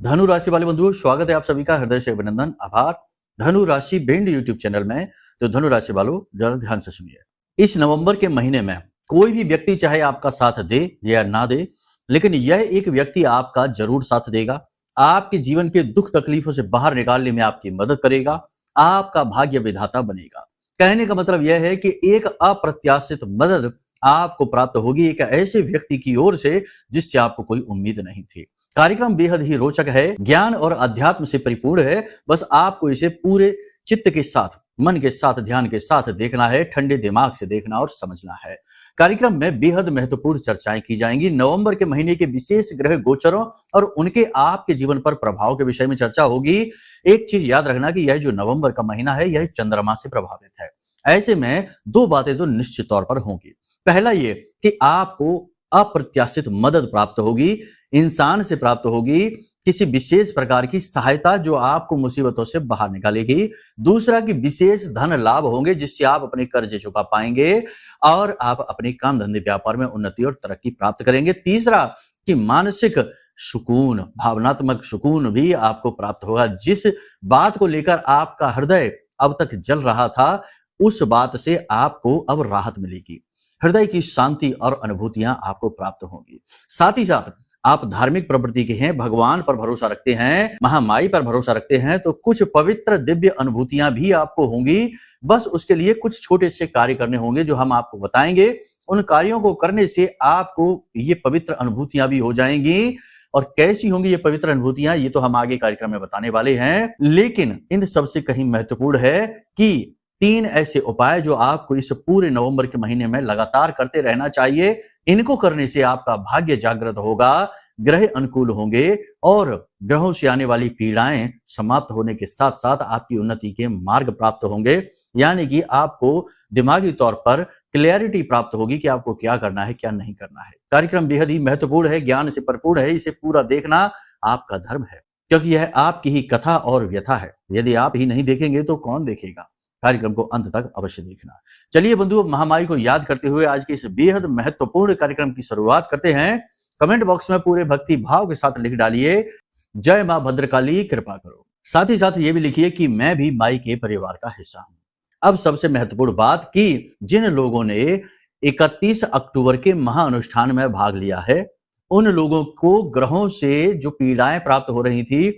धनु राशि वाले बंधुओं, स्वागत है आप सभी का हृदय से अभिनंदन, आभार। धनु राशि बेंड यूट्यूब चैनल में तो धनु राशि वालों जरा ध्यान से सुनिए। इस नवंबर के महीने में कोई भी व्यक्ति चाहे आपका साथ दे या ना दे, लेकिन यह एक व्यक्ति आपका जरूर साथ देगा। आपके जीवन के दुख तकलीफों से बाहर निकालने में आपकी मदद करेगा, आपका भाग्य विधाता बनेगा। कहने का मतलब यह है कि एक अप्रत्याशित मदद आपको प्राप्त होगी एक ऐसे व्यक्ति की ओर से जिससे आपको कोई उम्मीद नहीं थी। कार्यक्रम बेहद ही रोचक है, ज्ञान और अध्यात्म से परिपूर्ण है। बस आपको इसे पूरे चित्त के साथ, मन के साथ, ध्यान के साथ देखना है, ठंडे दिमाग से देखना और समझना है। कार्यक्रम में बेहद महत्वपूर्ण चर्चाएं की जाएंगी। नवंबर के महीने के विशेष ग्रह गोचरों और उनके आपके जीवन पर प्रभाव के विषय में चर्चा होगी। एक चीज याद रखना कि यह जो नवंबर का महीना है यह चंद्रमा से प्रभावित है। ऐसे में दो बातें तो निश्चित तौर पर होंगी। पहला ये कि आपको अप्रत्याशित मदद प्राप्त होगी, इंसान से प्राप्त होगी, किसी विशेष प्रकार की सहायता जो आपको मुसीबतों से बाहर निकालेगी। दूसरा कि विशेष धन लाभ होंगे जिससे आप अपने कर्ज चुका पाएंगे और आप अपने काम धंधे व्यापार में उन्नति और तरक्की प्राप्त करेंगे। तीसरा कि मानसिक सुकून, भावनात्मक सुकून भी आपको प्राप्त होगा। जिस बात को लेकर आपका हृदय अब तक जल रहा था उस बात से आपको अब राहत मिलेगी। हृदय की शांति और अनुभूतियां आपको प्राप्त होंगी। साथ ही साथ आप धार्मिक प्रवृत्ति के हैं, भगवान पर भरोसा रखते हैं, महामाई पर भरोसा रखते हैं, तो कुछ पवित्र दिव्य अनुभूतियां भी आपको होंगी। बस उसके लिए कुछ छोटे से कार्य करने होंगे जो हम आपको बताएंगे। उन कार्यों को करने से आपको ये पवित्र अनुभूतियां भी हो जाएंगी। और कैसी होंगी ये पवित्र अनुभूतियां, ये तो हम आगे कार्यक्रम में बताने वाले हैं। लेकिन इन सबसे कहीं महत्वपूर्ण है कि 3 ऐसे उपाय जो आपको इस पूरे नवंबर के महीने में लगातार करते रहना चाहिए। इनको करने से आपका भाग्य जागृत होगा, ग्रह अनुकूल होंगे और ग्रहों से आने वाली पीड़ाएं समाप्त होने के साथ साथ आपकी उन्नति के मार्ग प्राप्त होंगे। यानी कि आपको दिमागी तौर पर क्लैरिटी प्राप्त होगी कि आपको क्या करना है, क्या नहीं करना है। कार्यक्रम बेहद ही महत्वपूर्ण है, ज्ञान से भरपूर है। इसे पूरा देखना आपका धर्म है, क्योंकि यह आपकी ही कथा और व्यथा है। यदि आप ही नहीं देखेंगे तो कौन देखेगा। कार्यक्रम को अंत तक अवश्य देखना। चलिए बंधुओं, महामाई को याद करते हुए आज के इस बेहद महत्वपूर्ण कार्यक्रम की शुरुआत करते हैं। कमेंट बॉक्स में पूरे भक्ति भाव के साथ लिख डालिए, जय मां भद्रकाली कृपा करो। साथ ही साथ ये भी लिखिए कि मैं भी माई के परिवार का हिस्सा हूं। अब सबसे महत्वपूर्ण बात कि जिन लोगों ने 31 अक्टूबर के महाअनुष्ठान में भाग लिया है, उन लोगों को ग्रहों से जो पीड़ाएं प्राप्त हो रही थी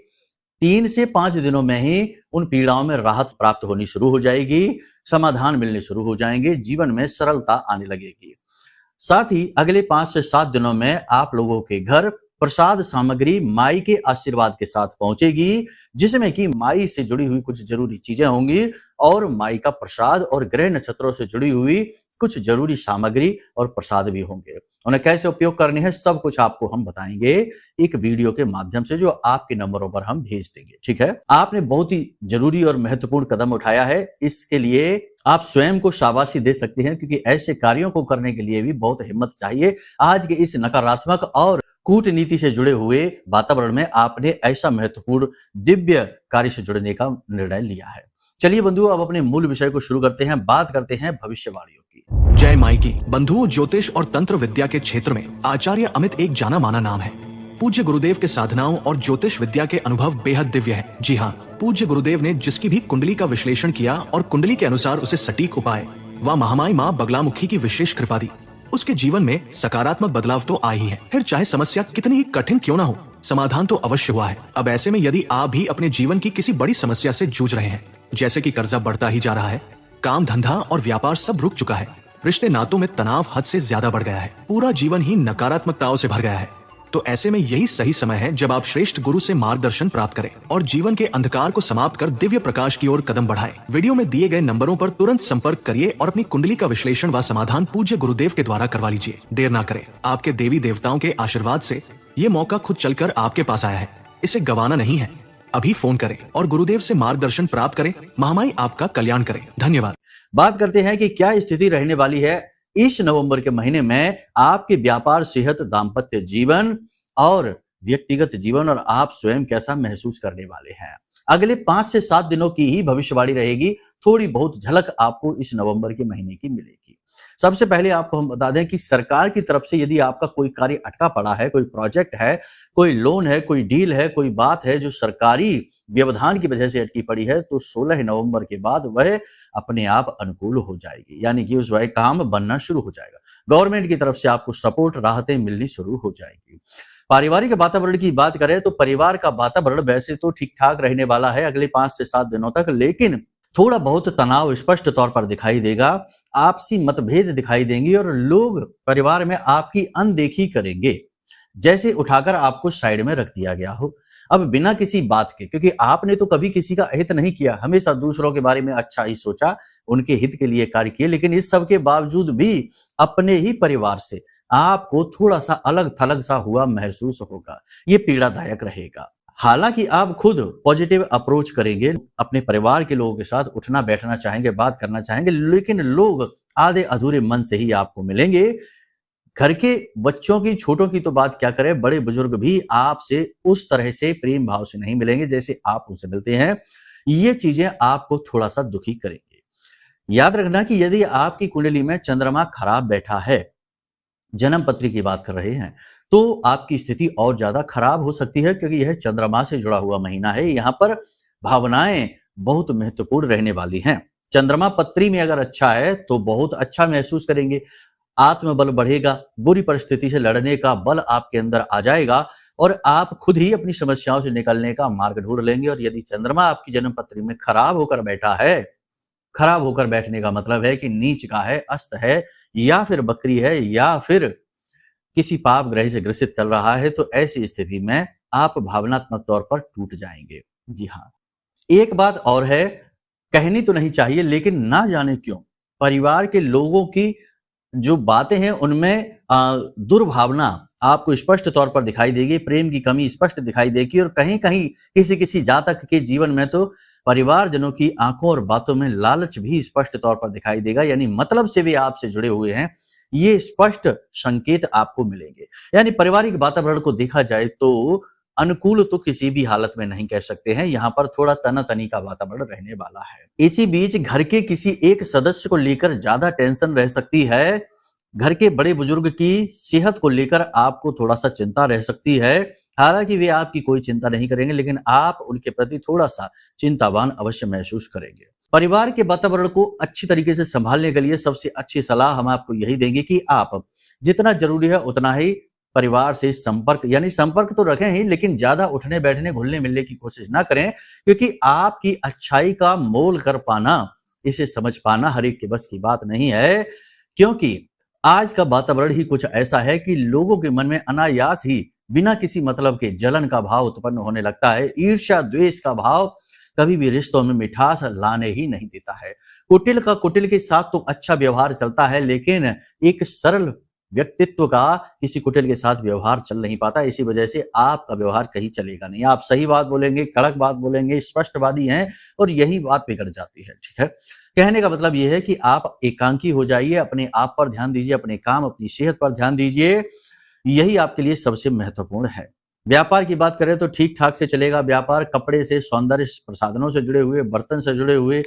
3 से 5 दिनों में ही उन पीड़ाओं में राहत प्राप्त होनी शुरू हो जाएगी, समाधान मिलने शुरू हो जाएंगे, जीवन में सरलता आने लगेगी। साथ ही अगले 5 से 7 दिनों में आप लोगों के घर प्रसाद सामग्री माई के आशीर्वाद के साथ पहुंचेगी, जिसमें कि माई से जुड़ी हुई कुछ जरूरी चीजें होंगी और माई का प्रसाद और ग्रह नक्षत्रों से जुड़ी हुई कुछ जरूरी सामग्री और प्रसाद भी होंगे। उन्हें कैसे उपयोग करने हैं सब कुछ आपको हम बताएंगे एक वीडियो के माध्यम से जो आपके नंबरों पर हम भेज देंगे। ठीक है, आपने बहुत ही जरूरी और महत्वपूर्ण कदम उठाया है। इसके लिए आप स्वयं को शाबाशी दे सकते हैं, क्योंकि ऐसे कार्यों को करने के लिए भी बहुत हिम्मत चाहिए। आज के इस नकारात्मक और कूटनीति से जुड़े हुए वातावरण में आपने ऐसा महत्वपूर्ण दिव्य कार्य से जुड़ने का निर्णय लिया है। चलिए बंधुओं, अब अपने मूल विषय को शुरू करते हैं। बात करते हैं भविष्यवाणियों की। जय माई की। बंधुओं, ज्योतिष और तंत्र विद्या के क्षेत्र में आचार्य अमित एक जाना माना नाम है। पूज्य गुरुदेव के साधनाओं और ज्योतिष विद्या के अनुभव बेहद दिव्य है। जी हाँ, पूज्य गुरुदेव ने जिसकी भी कुंडली का विश्लेषण किया और कुंडली के अनुसार उसे सटीक उपाय व महामाई माँ बगलामुखी की विशेष कृपा दी, उसके जीवन में सकारात्मक बदलाव तो आ ही है। फिर चाहे समस्या कितनी ही कठिन क्यों ना हो, समाधान तो अवश्य हुआ है। अब ऐसे में यदि आप भी अपने जीवन की किसी बड़ी समस्या से जूझ रहे हैं, जैसे कि कर्जा बढ़ता ही जा रहा है, काम धंधा और व्यापार सब रुक चुका है, रिश्ते नातों में तनाव हद से ज्यादा बढ़ गया है, पूरा जीवन ही नकारात्मकताओं से भर गया है, तो ऐसे में यही सही समय है जब आप श्रेष्ठ गुरु से मार्गदर्शन प्राप्त करें और जीवन के अंधकार को समाप्त कर दिव्य प्रकाश की ओर कदम बढ़ाएं। वीडियो में दिए गए नंबरों पर तुरंत संपर्क करिए और अपनी कुंडली का विश्लेषण व समाधान पूज्य गुरुदेव के द्वारा करवा लीजिए। देर ना करें, आपके देवी देवताओं के आशीर्वाद से ये मौका खुद चलकर आपके पास आया है, इसे गंवाना नहीं है। अभी फोन करें और गुरुदेव से मार्गदर्शन प्राप्त करें। महामाई आपका कल्याण करें। धन्यवाद। बात करते हैं कि क्या स्थिति रहने वाली है इस नवंबर के महीने में आपके व्यापार, सेहत, दाम्पत्य जीवन और व्यक्तिगत जीवन, और आप स्वयं कैसा महसूस करने वाले हैं। अगले 5 से 7 दिनों की ही भविष्यवाणी रहेगी। थोड़ी बहुत झलक आपको इस नवंबर के महीने की मिलेगी। सबसे पहले आपको हम बता दें कि सरकार की तरफ से यदि आपका कोई कार्य अटका पड़ा है, कोई प्रोजेक्ट है, कोई लोन है, कोई डील है, कोई बात है जो सरकारी व्यवधान की वजह से अटकी पड़ी है, तो 16 नवंबर के बाद वह अपने आप अनुकूल हो जाएगी, यानी कि उस वह काम बनना शुरू हो जाएगा। गवर्नमेंट की तरफ से आपको सपोर्ट, राहतें मिलनी शुरू हो जाएगी। पारिवारिक वातावरण की बात करें तो परिवार का वातावरण वैसे तो ठीक-ठाक रहने वाला है अगले 5 से 7 दिनों तक, लेकिन थोड़ा बहुत तनाव स्पष्ट तौर पर दिखाई देगा, आपसी मतभेद दिखाई देंगे और लोग परिवार में आपकी अनदेखी करेंगे, जैसे उठाकर आपको साइड में रख दिया गया हो। अब बिना किसी बात के, क्योंकि आपने तो कभी किसी का हित नहीं किया, हमेशा दूसरों के बारे में अच्छा ही सोचा, उनके हित के लिए कार्य किए, लेकिन इस सब के बावजूद भी अपने ही परिवार से आपको थोड़ा-सा अलग-थलग सा हुआ महसूस होगा। ये पीड़ादायक रहेगा। हालाँकि आप खुद पॉजिटिव अप्रोच करेंगे, अपने परिवार के लोगों के साथ उठना-बैठना चाहेंगे, बात करना चाहेंगे, लेकिन लोग आधे-अधूरे मन से ही आपको मिलेंगे। घर के बच्चों की, छोटों की तो बात क्या करें, बड़े बुजुर्ग भी आपसे उस तरह से प्रेम भाव से नहीं मिलेंगे जैसे आप उनसे मिलते हैं। ये चीज़ें आपको थोड़ा-सा दुखी करेंगे। याद रखना कि यदि आपकी कुंडली में चंद्रमा खराब बैठा है, जन्म पत्री की बात कर रहे हैं, तो आपकी स्थिति और ज़्यादा खराब हो सकती है, क्योंकि यह चंद्रमा से जुड़ा हुआ महीना है। यहाँ पर भावनाएँ बहुत महत्वपूर्ण रहने वाली हैं। चंद्रमा पत्री में अगर अच्छा है, तो बहुत अच्छा महसूस करेंगे, आत्मबल बढ़ेगा, बुरी परिस्थिति से लड़ने का बल आपके अंदर आ जाएगा और आप खुद ही अपनी समस्याओं से निकलने का मार्ग ढूँढ लेंगे। और यदि चंद्रमा आपकी जन्म पत्री में खराब होकर बैठा है, खराब होकर बैठने का मतलब है कि नीच का है, अस्त है, या फिर बकरी है, या फिर किसी पाप ग्रह से ग्रसित चल रहा है, तो ऐसी स्थिति में आप भावनात्मक तौर पर टूट जाएंगे। जी हाँ, एक बात और है, कहनी तो नहीं चाहिए, लेकिन ना जाने क्यों परिवार के लोगों की जो बातें हैं उनमें दुर्भावना आपको स्पष्ट तौर पर दिखाई देगी, प्रेम की कमी स्पष्ट दिखाई देगी, और कहीं-कहीं किसी-किसी जातक के जीवन में तो परिवारजनों की आंखों और बातों में लालच भी स्पष्ट तौर पर दिखाई देगा, यानी मतलब से भी आपसे जुड़े हुए हैं, ये स्पष्ट संकेत आपको मिलेंगे। यानी पारिवारिक वातावरण को देखा जाए तो अनुकूल तो किसी भी हालत में नहीं कह सकते हैं, यहाँ पर थोड़ा तना-तनी का वातावरण रहने वाला है। इसी बीच घर के किसी एक सदस्य को लेकर ज्यादा टेंशन रह सकती है, घर के बड़े बुजुर्ग की सेहत को लेकर आपको थोड़ा-सा चिंता रह सकती है। हालाँकि वे आपकी कोई चिंता नहीं करेंगे, लेकिन आप उनके प्रति थोड़ा-सा चिंतावान अवश्य महसूस करेंगे। परिवार के वातावरण को अच्छी तरीके से संभालने के लिए सबसे अच्छी सलाह हम आपको यही देंगे कि आप जितना ज़रूरी है उतना ही परिवार से संपर्क, यानी संपर्क तो रखें ही, लेकिन ज़्यादा उठने, बैठने, घुलने-मिलने की कोशिश ना करें, क्योंकि आपकी अच्छाई का मोल कर पाना, इसे समझ पाना हर एक के बस की बात नहीं है। क्योंकि आज का वातावरण ही कुछ ऐसा है कि लोगों के मन में अनायास ही बिना किसी मतलब के जलन का भाव उत्पन्न होने लगता है। ईर्ष्या, द्वेष का भाव कभी भी रिश्तों में मिठास लाने ही नहीं देता है। कुटिल के साथ तो अच्छा व्यवहार चलता है, लेकिन एक सरल व्यक्तित्व का किसी कुटिल के साथ व्यवहार चल नहीं पाता। इसी वजह से आपका व्यवहार कहीं चलेगा नहीं। आप सही बात बोलेंगे, कड़क बात बोलेंगे, स्पष्टवादी हैं, और यही बात बिगड़ जाती है। ठीक है, कहने का मतलब ये है कि आप एकांकी हो जाइए, अपने आप पर ध्यान दीजिए, अपने काम, अपनी सेहत पर ध्यान दीजिए, यही आपके लिए सबसे महत्वपूर्ण है। व्यापार की बात करें तो ठीक ठाक से चलेगा व्यापार। कपड़े से, सौंदर्य प्रसाधनों से जुड़े हुए, बर्तन से जुड़े हुए,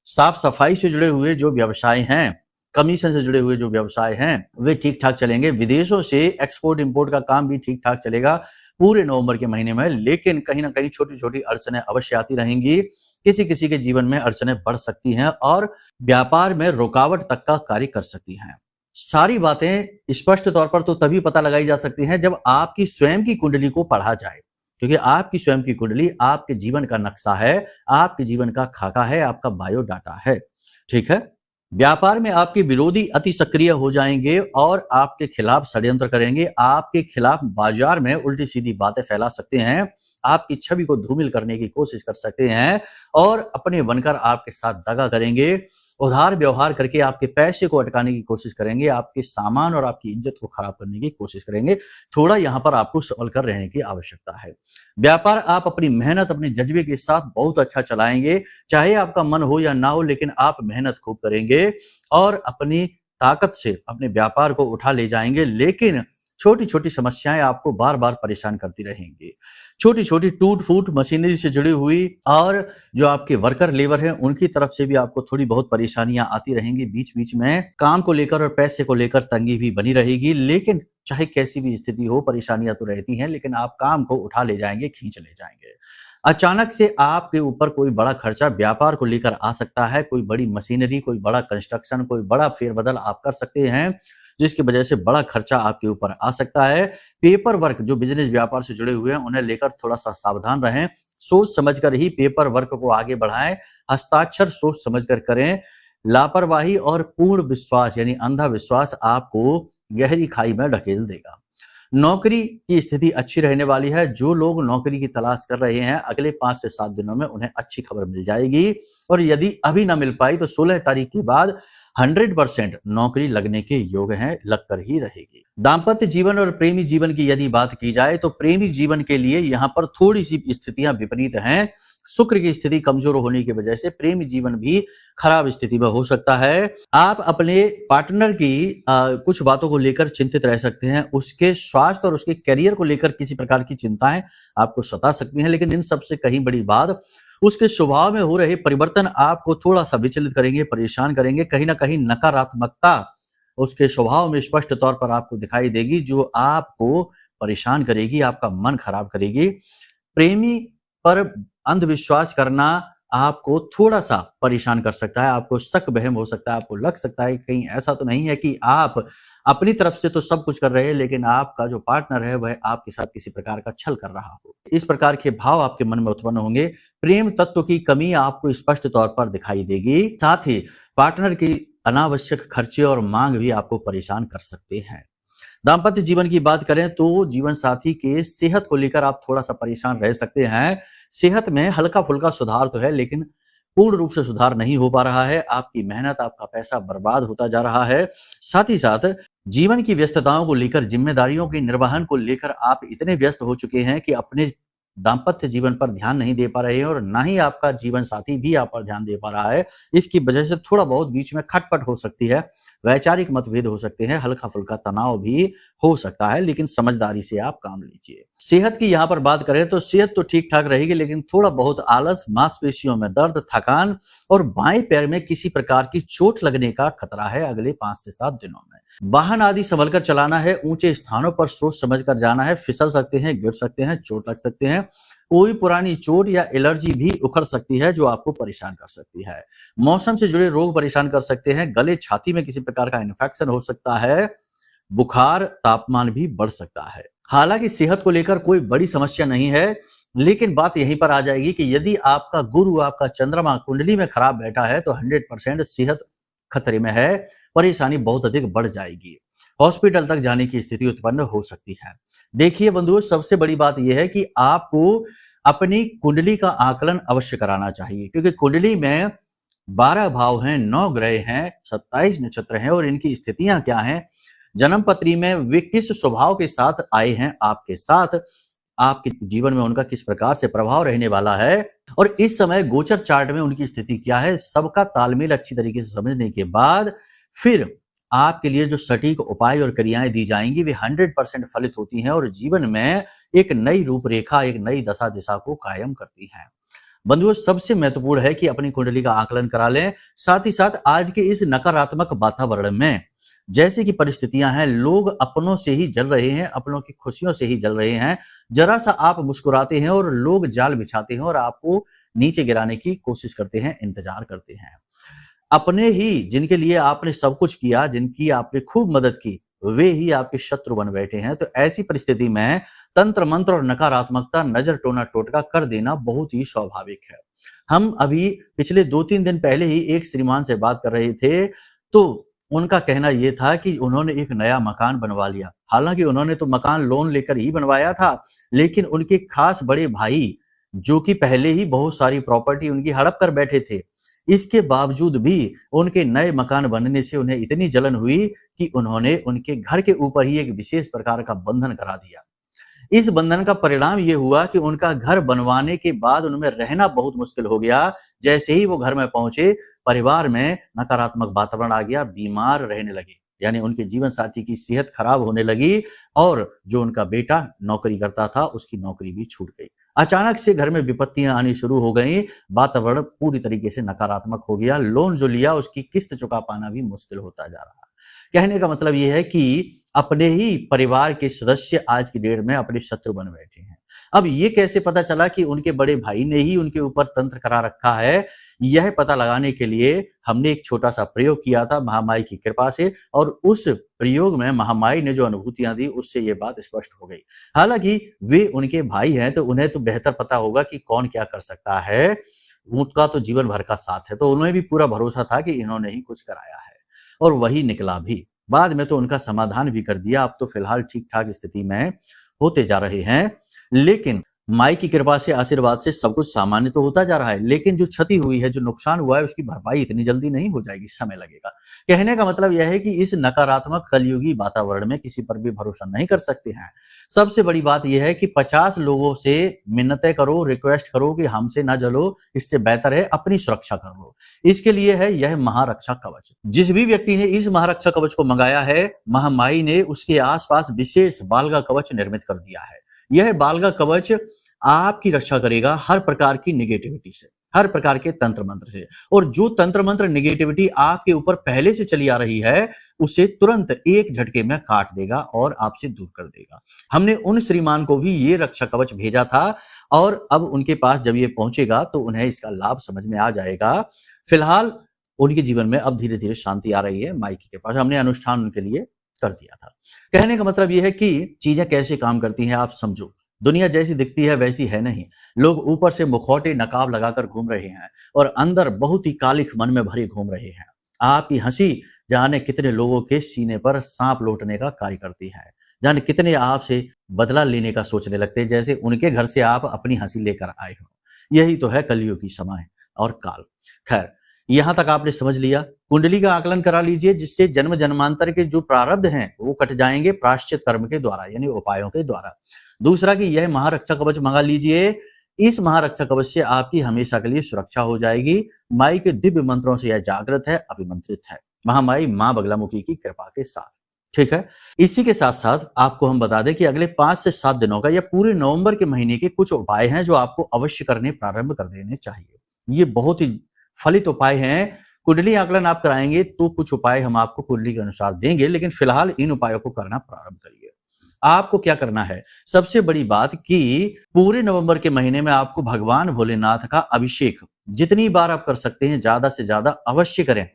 साफ सफाई से जुड़े हुए जो व्यवसाय हैं, कमीशन से जुड़े हुए जो व्यवसाय हैं, वे ठीक ठाक चलेंगे। विदेशों से एक्सपोर्ट इंपोर्ट का काम भी ठीक ठाक चलेगा पूरे नवंबर के महीने में, लेकिन कहीं ना कहीं छोटी छोटी अड़चनें अवश्य आती रहेंगी। किसी किसी के जीवन में अड़चनें बढ़ सकती हैं और व्यापार में रुकावट तक का कार्य कर सकती हैं। सारी बातें स्पष्ट तौर पर तो तभी पता लगाई जा सकती हैं जब आपकी स्वयं की कुंडली को पढ़ा जाए, क्योंकि आपकी स्वयं की कुंडली आपके जीवन का नक्शा है, आपके जीवन का खाका है, आपका बायोडाटा है। ठीक है, व्यापार में आपके विरोधी अति सक्रिय हो जाएंगे और आपके खिलाफ षड्यंत्र करेंगे, आपके खिलाफ बाजार में उल्टी सीधी बातें फैला सकते हैं, आपकी छवि को धूमिल करने की कोशिश कर सकते हैं और अपने बनकर आपके साथ दगा करेंगे, उधार व्यवहार करके आपके पैसे को अटकाने की कोशिश करेंगे, आपके सामान और आपकी इज्जत को खराब करने की कोशिश करेंगे। थोड़ा यहाँ पर आपको संभल कर रहने की आवश्यकता है। व्यापार आप अपनी मेहनत, अपने जज्बे के साथ बहुत अच्छा चलाएंगे, चाहे आपका मन हो या ना हो, लेकिन आप मेहनत खूब करेंगे और अपनी ताकत से अपने व्यापार को उठा ले जाएंगे। लेकिन छोटी छोटी समस्याएं आपको बार बार परेशान करती रहेंगी। छोटी छोटी टूट फूट मशीनरी से जुड़ी हुई और जो आपके वर्कर लेबर हैं उनकी तरफ से भी आपको थोड़ी बहुत परेशानियां आती रहेंगी। बीच बीच में काम को लेकर और पैसे को लेकर तंगी भी बनी रहेगी, लेकिन चाहे कैसी भी स्थिति हो परेशानियां तो रहती हैं, लेकिन आप काम को उठा ले जाएंगे, खींच ले जाएंगे। अचानक से आपके ऊपर कोई बड़ा खर्चा व्यापार को लेकर आ सकता है, कोई बड़ी मशीनरी, कोई बड़ा कंस्ट्रक्शन, कोई बड़ा फेरबदल आप कर सकते हैं, जिसकी वजह से बड़ा खर्चा आपके ऊपर आ सकता है। पेपर वर्क जो बिजनेस व्यापार से जुड़े हुए हैं उन्हें लेकर थोड़ा सा सावधान रहें, सोच समझकर ही पेपर वर्क को आगे बढ़ाएं, हस्ताक्षर सोच समझकर करें। लापरवाही और पूर्ण विश्वास यानी अंधा विश्वास आपको गहरी खाई में ढकेल देगा। नौकरी की स्थिति अच्छी रहने वाली है। जो लोग नौकरी की तलाश कर रहे हैं अगले 5 से 7 दिनों में उन्हें अच्छी खबर मिल जाएगी, और यदि अभी ना मिल पाई तो 16 तारीख के बाद 100% नौकरी लगने के योग हैं, लगकर ही रहेगी। दाम्पत्य जीवन और प्रेमी जीवन की यदि बात की जाए तो प्रेमी जीवन के लिए यहाँ पर थोड़ी सी स्थितियां विपरीत हैं। शुक्र की स्थिति कमजोर होने की वजह से प्रेमी जीवन भी खराब स्थिति में हो सकता है। आप अपने पार्टनर की कुछ बातों को लेकर चिंतित रह सकते हैं। उसके स्वास्थ्य और उसके करियर को लेकर किसी प्रकार की चिंताएं आपको सता सकती हैं, लेकिन इन सबसे कहीं बड़ी बात उसके स्वभाव में हो रहे परिवर्तन आपको थोड़ा सा विचलित करेंगे, परेशान करेंगे। कहीं ना कहीं नकारात्मकता उसके स्वभाव में स्पष्ट तौर पर आपको दिखाई देगी, जो आपको परेशान करेगी, आपका मन खराब करेगी। प्रेमी पर अंधविश्वास करना आपको थोड़ा सा परेशान कर सकता है, आपको शक वहम हो सकता है, आपको लग सकता है कि कहीं ऐसा तो नहीं है कि आप अपनी तरफ से तो सब कुछ कर रहे हैं लेकिन आपका जो पार्टनर है वह आपके साथ किसी प्रकार का छल कर रहा हो। इस प्रकार के भाव आपके मन में उत्पन्न होंगे। प्रेम तत्व की कमी आपको स्पष्ट तौर पर दिखाई देगी। साथ ही पार्टनर की अनावश्यक खर्चे और मांग भी आपको परेशान कर सकते हैं। दाम्पत्य जीवन की बात करें तो जीवन साथी के सेहत को लेकर आप थोड़ा सा परेशान रह सकते हैं। सेहत में हल्का फुल्का सुधार तो है लेकिन पूर्ण रूप से सुधार नहीं हो पा रहा है। आपकी मेहनत, आपका पैसा बर्बाद होता जा रहा है। साथ ही साथ जीवन की व्यस्तताओं को लेकर, जिम्मेदारियों के निर्वहन को लेकर आप इतने व्यस्त हो चुके हैं कि अपने दाम्पत्य जीवन पर ध्यान नहीं दे पा रहे हैं और ना ही आपका जीवन साथी भी आप पर ध्यान दे पा रहा है। इसकी वजह से थोड़ा बहुत बीच में खटपट हो सकती है, वैचारिक मतभेद हो सकते हैं, हल्का फुल्का तनाव भी हो सकता है, लेकिन समझदारी से आप काम लीजिए। सेहत की यहाँ पर बात करें तो सेहत तो ठीक ठाक रहेगी, लेकिन थोड़ा बहुत आलस, मांसपेशियों में दर्द, थकान और बाएं पैर में किसी प्रकार की चोट लगने का खतरा है अगले 5 से 7 दिनों में। वाहन आदि संभल कर चलाना है, ऊंचे स्थानों पर सोच समझ कर जाना है, फिसल सकते हैं, गिर सकते हैं, चोट लग सकते हैं। कोई पुरानी चोट या एलर्जी भी उखड़ सकती है जो आपको परेशान कर सकती है। मौसम से जुड़े रोग परेशान कर सकते हैं, गले छाती में किसी प्रकार का इन्फेक्शन हो सकता है, बुखार, तापमान भी बढ़ सकता है। हालांकि सेहत को लेकर कोई बड़ी समस्या नहीं है, लेकिन बात यहीं पर आ जाएगी कि यदि आपका गुरु, आपका चंद्रमा कुंडली में खराब बैठा है तो 100% सेहत खतरे में है, परेशानी बहुत अधिक बढ़ जाएगी, हॉस्पिटल तक जाने की स्थिति उत्पन्न हो सकती है। देखिए बंधुओं, सबसे बड़ी बात यह है कि आपको अपनी कुंडली का आकलन अवश्य कराना चाहिए, क्योंकि कुंडली में 12 भाव हैं, 9 ग्रह हैं, 27 नक्षत्र हैं और इनकी स्थितियां क्या हैं, जन्म पत्री में वे किस स्वभाव के साथ आए हैं आपके साथ, आपके जीवन में उनका किस प्रकार से प्रभाव रहने वाला है और इस समय गोचर चार्ट में उनकी स्थिति क्या है, सबका तालमेल अच्छी तरीके से समझने के बाद फिर आपके लिए जो सटीक उपाय और क्रियाएं दी जाएंगी वे 100% फलित होती हैं और जीवन में एक नई रूपरेखा, एक नई दशा दिशा को कायम करती हैं। बंधुओं, सबसे महत्वपूर्ण है कि अपनी कुंडली का आकलन करा लें। साथ ही साथ आज के इस नकारात्मक वातावरण में जैसे कि परिस्थितियां हैं, लोग अपनों से ही जल रहे हैं, अपनों की खुशियों से ही जल रहे हैं। जरा सा आप मुस्कुराते हैं और लोग जाल बिछाते हैं और आपको नीचे गिराने की कोशिश करते हैं, इंतजार करते हैं। अपने ही जिनके लिए आपने सब कुछ किया, जिनकी आपने खूब मदद की, वे ही आपके शत्रु बन बैठे हैं। तो ऐसी परिस्थिति में तंत्र मंत्र और नकारात्मकता, नजर टोना टोटका कर देना बहुत ही स्वाभाविक है। हम अभी पिछले 2-3 दिन पहले ही एक श्रीमान से बात कर रहे थे, तो उनका कहना यह था कि उन्होंने एक नया मकान बनवा लिया। हालांकि उन्होंने तो मकान लोन लेकर ही बनवाया था, लेकिन उनके खास बड़े भाई जो कि पहले ही बहुत सारी प्रॉपर्टी उनकी हड़प कर बैठे थे, इसके बावजूद भी उनके नए मकान बनने से उन्हें इतनी जलन हुई कि उन्होंने उनके घर के ऊपर ही एक विशेष प्रकार का बंधन करा दिया। इस बंधन का परिणाम यह हुआ कि उनका घर बनवाने के बाद उनमें रहना बहुत मुश्किल हो गया। जैसे ही वो घर में पहुंचे, परिवार में नकारात्मक वातावरण आ गया, बीमार रहने लगे। यानी उनके जीवन साथी की सेहत खराब होने लगी और जो उनका बेटा नौकरी करता था उसकी नौकरी भी छूट गई। अचानक से घर में विपत्तियां आनी शुरू हो गई, वातावरण पूरी तरीके से नकारात्मक हो गया। लोन जो लिया उसकी किस्त चुका पाना भी मुश्किल होता जा रहा। कहने का मतलब ये है कि अपने ही परिवार के सदस्य आज की डेट में अपने शत्रु बन बैठे हैं। अब ये कैसे पता चला कि उनके बड़े भाई ने ही उनके ऊपर तंत्र करा रखा है? यह पता लगाने के लिए हमने एक छोटा सा प्रयोग किया था महामाई की कृपा से, और उस प्रयोग में महामाई ने जो अनुभूतियां दी उससे ये बात स्पष्ट हो गई। हालांकि वे उनके भाई हैं तो उन्हें तो बेहतर पता होगा कि कौन क्या कर सकता है, उनका तो जीवन भर का साथ है, तो उन्हें भी पूरा भरोसा था कि इन्होंने ही कुछ कराया है और वही निकला भी। बाद में तो उनका समाधान भी कर दिया, अब तो फिलहाल ठीक ठाक स्थिति में होते जा रहे हैं। लेकिन माई की कृपा से, आशीर्वाद से सब कुछ सामान्य तो होता जा रहा है, लेकिन जो क्षति हुई है, जो नुकसान हुआ है, उसकी भरपाई इतनी जल्दी नहीं हो जाएगी, समय लगेगा। कहने का मतलब यह है कि इस नकारात्मक कलयुगी वातावरण में किसी पर भी भरोसा नहीं कर सकते हैं। सबसे बड़ी बात यह है कि 50 लोगों से मिन्नतें करो, रिक्वेस्ट करो कि हमसे ना जलो, इससे बेहतर है अपनी सुरक्षा कर लो। इसके लिए है यह महारक्षा कवच। जिस भी व्यक्ति ने इस महारक्षा कवच को मंगाया है, महामाई ने उसके आसपास विशेष बालगा कवच निर्मित कर दिया है। यह बालगा कवच आपकी रक्षा करेगा हर प्रकार की निगेटिविटी से, हर प्रकार के तंत्र मंत्र से, और जो तंत्र मंत्र निगेटिविटी आपके ऊपर पहले से चली आ रही है उसे तुरंत एक झटके में काट देगा और आपसे दूर कर देगा। हमने उन श्रीमान को भी ये रक्षा कवच भेजा था और अब उनके पास जब ये पहुंचेगा तो उन्हें इसका लाभ समझ में आ जाएगा। फिलहाल उनके जीवन में अब धीरे धीरे शांति आ रही है। माई की कृपा से हमने अनुष्ठान उनके लिए कर दिया था। कहने का मतलब यह है कि चीजें कैसे काम करती हैं आप समझो। दुनिया जैसी दिखती है वैसी है नहीं। लोग ऊपर से मुखौटे नकाब लगाकर घूम रहे हैं और अंदर बहुत ही कालिख मन में भरे घूम रहे हैं। आपकी हंसी जाने कितने लोगों के सीने पर सांप लौटने का कार्य करती है, जाने कितने आपसे बदला लेने का सोचने लगते हैं, जैसे उनके घर से आप अपनी हंसी लेकर आए हो। यही तो है कलयुग की समय और काल। खैर, यहां तक आपने समझ लिया। कुंडली का आकलन करा लीजिए, जिससे जन्म जन्मांतर के जो प्रारब्ध हैं वो कट जाएंगे प्रायश्चित कर्म के द्वारा, यानी उपायों के द्वारा। दूसरा कि यह महारक्षा कवच मंगा लीजिए। इस महारक्षा कवच से आपकी हमेशा के लिए सुरक्षा हो जाएगी। माई के दिव्य मंत्रों से यह जागृत है, अभिमंत्रित है, महामाई मां बगलामुखी की कृपा के साथ। ठीक है। इसी के साथ साथ आपको हम बता दें कि अगले 5 से 7 दिनों का या पूरे नवंबर के महीने के कुछ उपाय हैं जो आपको अवश्य करने प्रारंभ कर देने चाहिए। ये बहुत ही फलित उपाय हैं। कुंडली आकलन आप कराएंगे तो कुछ उपाय हम आपको कुंडली के अनुसार देंगे, लेकिन फिलहाल इन उपायों को करना प्रारंभ करिए। आपको क्या करना है? सबसे बड़ी बात कि पूरे नवंबर के महीने में आपको भगवान भोलेनाथ का अभिषेक जितनी बार आप कर सकते हैं ज्यादा से ज्यादा अवश्य करें।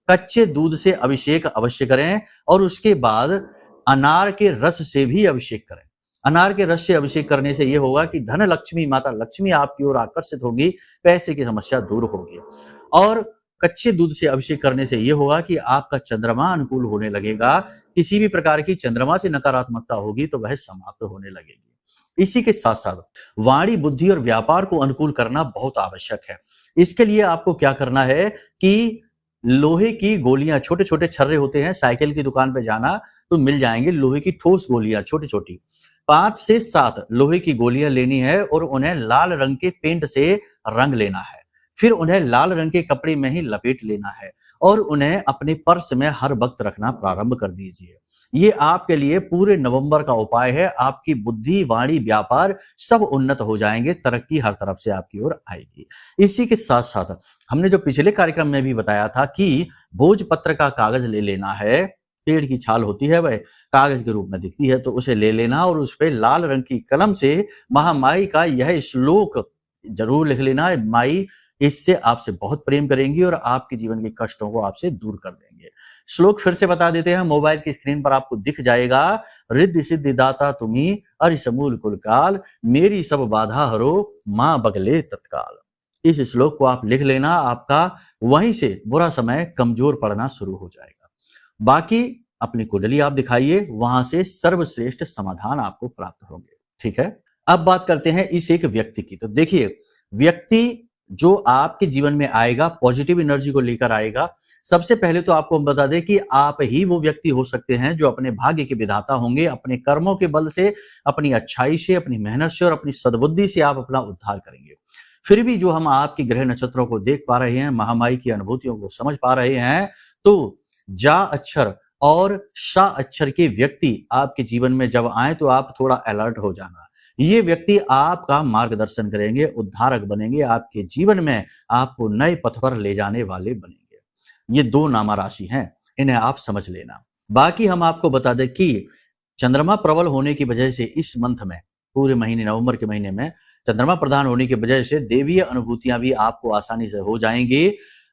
कच्चे दूध से अभिषेक अवश्य करें और उसके बाद अनार के रस से भी अभिषेक करें। अनार के रस से अभिषेक करने से यह होगा कि धन लक्ष्मी, माता लक्ष्मी आपकी ओर आकर्षित होगी, पैसे की समस्या दूर होगी। और कच्चे दूध से अभिषेक करने से यह होगा कि आपका चंद्रमा अनुकूल होने लगेगा। किसी भी प्रकार की चंद्रमा से नकारात्मकता होगी तो वह समाप्त होने लगेगी। इसी के साथ साथ वाणी, बुद्धि और व्यापार को अनुकूल करना बहुत आवश्यक है। इसके लिए आपको क्या करना है कि लोहे की गोलियां, छोटे छोटे छर्रे होते हैं, साइकिल की दुकान पे जाना तो मिल जाएंगे लोहे की ठोस गोलियां, छोटी छोटी 5 से 7 लोहे की गोलियां लेनी है और उन्हें लाल रंग के पेंट से रंग लेना है। फिर उन्हें लाल रंग के कपड़े में ही लपेट लेना है और उन्हें अपने पर्स में हर वक्त रखना प्रारंभ कर दीजिए। ये आपके लिए पूरे नवंबर का उपाय है। आपकी बुद्धि, वाणी, व्यापार सब उन्नत हो जाएंगे, तरक्की हर तरफ से आपकी ओर आएगी। इसी के साथ साथ हमने जो पिछले कार्यक्रम में भी बताया था कि भोजपत्र का कागज ले लेना है। पेड़ की छाल होती है, वह कागज के रूप में दिखती है, तो उसे ले लेना और उस पर लाल रंग की कलम से महामाई का यह श्लोक जरूर लिख लेना। माई इससे आपसे बहुत प्रेम करेंगी और आपके जीवन के कष्टों को आपसे दूर कर देंगे। श्लोक फिर से बता देते हैं, मोबाइल की स्क्रीन पर आपको दिख जाएगा। रिद्धि सिद्धि दाता तुम्ही, अरिसमूल कुल काल, मेरी सब बाधा हरो, मां बगले तत्काल। इस श्लोक को आप लिख लेना, आपका वहीं से बुरा समय कमजोर पड़ना शुरू हो जाएगा। बाकी अपनी कुंडली आप दिखाइए, वहां से सर्वश्रेष्ठ समाधान आपको प्राप्त होंगे। ठीक है। अब बात करते हैं इस एक व्यक्ति की। तो देखिए, व्यक्ति जो आपके जीवन में आएगा पॉजिटिव एनर्जी को लेकर आएगा। सबसे पहले तो आपको हम बता दें कि आप ही वो व्यक्ति हो सकते हैं जो अपने भाग्य के विधाता होंगे। अपने कर्मों के बल से, अपनी अच्छाई से, अपनी मेहनत से और अपनी सद्बुद्धि से आप अपना उद्धार करेंगे। फिर भी जो हम आपकी ग्रह नक्षत्रों को देख पा रहे हैं, महामाई की अनुभूतियों को समझ पा रहे हैं, तो जा अक्षर और श अक्षर के व्यक्ति आपके जीवन में जब आए तो आप थोड़ा अलर्ट हो जाना। ये व्यक्ति आपका मार्गदर्शन करेंगे, उद्धारक बनेंगे, आपके जीवन में आपको नए पथ पर ले जाने वाले बनेंगे। ये 2 नामा राशि हैं, इन्हें आप समझ लेना। बाकी हम आपको बता दें कि चंद्रमा प्रबल होने की वजह से इस मंथ में, पूरे महीने नवंबर के महीने में चंद्रमा प्रधान होने की वजह से देवीय अनुभूतियां भी आपको आसानी से हो जाएंगी।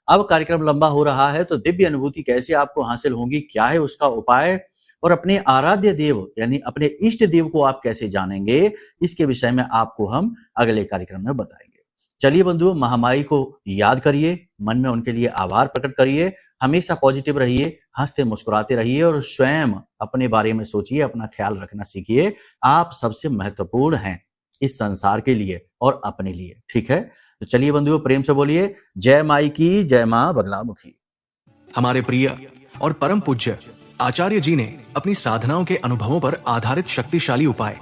अब कार्यक्रम लंबा हो रहा है तो दिव्य अनुभूति कैसे आपको हासिल होंगी, क्या है उसका उपाय, और अपने आराध्य देव यानी अपने इष्ट देव को आप कैसे जानेंगे, इसके विषय में आपको हम अगले कार्यक्रम में बताएंगे। चलिए बंधुओं, महामाई को याद करिए, मन में उनके लिए आभार प्रकट करिए, हमेशा पॉजिटिव रहिए, हंसते मुस्कुराते रहिए और स्वयं अपने बारे में सोचिए, अपना ख्याल रखना सीखिए। आप सबसे महत्वपूर्ण हैं इस संसार के लिए और अपने लिए, ठीक है? तो चलिए बंधुओं, प्रेम से बोलिए जय माई की, जय मां बगलामुखी। हमारे प्रिय और परम पूज्य आचार्य जी ने अपनी साधनाओं के अनुभवों पर आधारित शक्तिशाली उपाय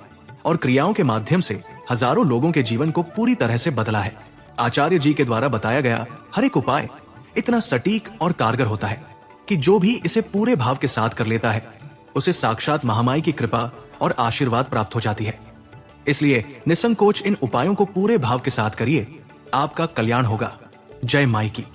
और क्रियाओं के माध्यम से हजारों लोगों के जीवन को पूरी तरह से बदला है। आचार्य जी के द्वारा बताया गया हर एक उपाय इतना सटीक और कारगर होता है कि जो भी इसे पूरे भाव के साथ कर लेता है उसे साक्षात महामाई की कृपा और आशीर्वाद प्राप्त हो जाती है। इसलिए निसंकोच इन उपायों को पूरे भाव के साथ करिए, आपका कल्याण होगा। जय माई की।